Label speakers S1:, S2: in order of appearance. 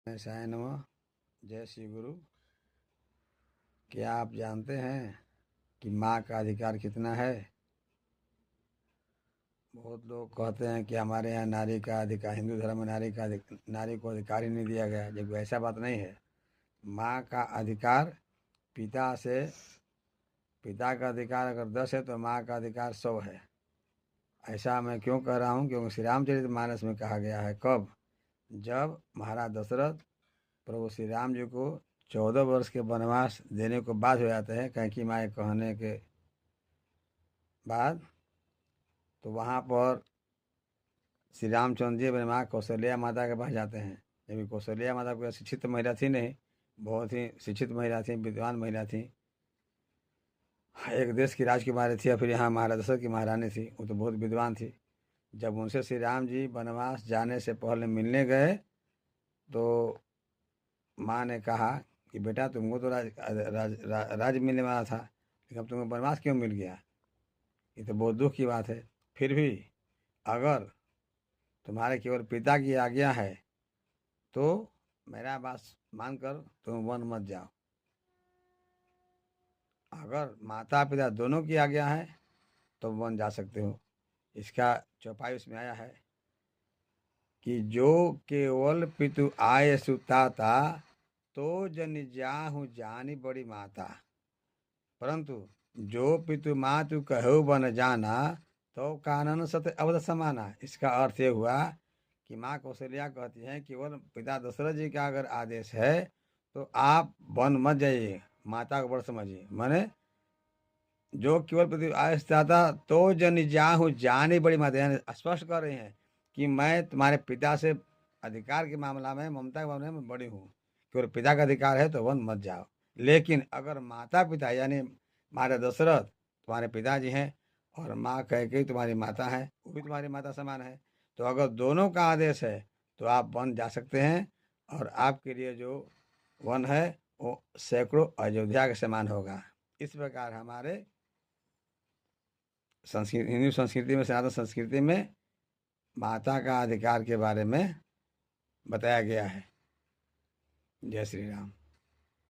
S1: ऐसाय नमः। जय श्री गुरु। क्या आप जानते हैं कि माँ का अधिकार कितना है? बहुत लोग कहते हैं कि हमारे यहाँ नारी का अधिकार, हिंदू धर्म में नारी को अधिकार ही नहीं दिया गया, जबकि ऐसा बात नहीं है। माँ का अधिकार पिता का अधिकार अगर 10 है तो माँ का अधिकार 100 है। ऐसा मैं क्यों कह रहा हूँ? क्योंकि श्री रामचरितमानस में कहा गया है। कब? जब महाराज दशरथ प्रभु श्री राम जी को 14 वर्ष के वनवास देने को बाध्य हो जाते हैं कैकेयी माँ के कहने के बाद, तो वहाँ पर श्री रामचंद्र जी अपने माँ कौशल्या माता के पास जाते हैं। जबकि कौशल्या माता कोई शिक्षित महिला थी नहीं, बहुत ही शिक्षित महिला थी, विद्वान महिला थी, एक देश की राजकुमारी थी, और फिर यहाँ महाराज दशरथ की महारानी थी, वो तो बहुत विद्वान थी। जब उनसे श्री राम जी वनवास जाने से पहले मिलने गए तो माँ ने कहा कि बेटा तुमको तो राज मिलने वाला था, लेकिन अब तुम्हें वनवास क्यों मिल गया? ये तो बहुत दुख की बात है। फिर भी अगर तुम्हारे केवल पिता की आज्ञा है तो मेरा बात मानकर तुम वन मत जाओ। अगर माता पिता दोनों की आज्ञा है तो वन जा सकते हो। इसका चौपाई उसमें आया है कि जो केवल पितु आय सुताता तो जन जाहु जानी बड़ी माता, परंतु जो पितु मातु कहो बन जाना तो कानन सत्य अवध समाना। इसका अर्थ ये हुआ कि माँ कौशल्या कहती हैं केवल पिता दशरथ जी का अगर आदेश है तो आप वन मत जाइए, माता को बड़ समझिए। माने जो केवल प्रति आदेश था तो जन जाहु जानी बड़ी माता, यानी स्पष्ट कर रहे हैं कि मैं तुम्हारे पिता से अधिकार के मामला में, ममता के मामले में बड़ी हूँ। केवल पिता का अधिकार है तो वन मत जाओ। लेकिन अगर माता पिता यानी हमारे दशरथ तुम्हारे पिताजी हैं और माँ कैकेयी तुम्हारी माता है, वो भी तुम्हारी माता समान है, तो अगर दोनों का आदेश है तो आप वन जा सकते हैं। और आपके लिए जो वन है वो सैकड़ों अयोध्या के समान होगा। इस प्रकार हमारे संस्कृति, हिंदू संस्कृति में, सनातन संस्कृति में माता का अधिकार के बारे में बताया गया है। जय श्री राम।